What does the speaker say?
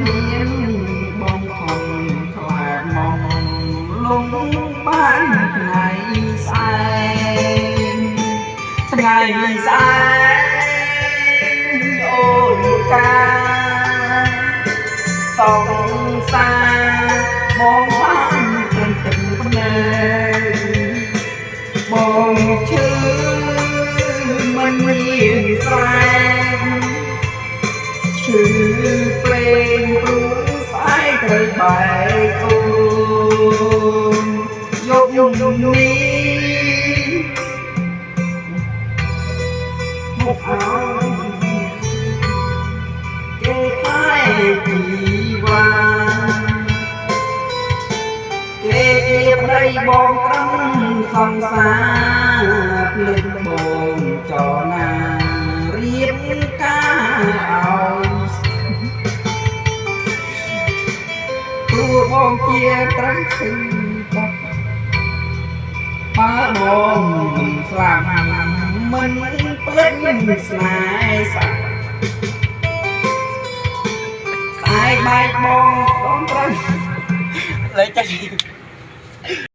មានបងខំខ្លាចមកលងបានថ្ងៃស្អែកថ្ងៃស្អែកអូនកាសងសាបងបានព្រឹងទឹកភ្នែកបងឈឺមិនមានស្រែកឈឺភ្លេងព្រោះស្អែកត្រូវបែកអូនយកនេះមកអើគេខែជីវ៉ាគេជាប្តីបងត្រឹមសង្សារភ្លេចបងចរណារៀបការឲ្យព្រោះបងជាត្រឹមឈឺបាត់បើបងមិនស្លាប់មិនភ្លេចស្នេហ៍សាស្អែកបែកបងត្រូវលេចចាស់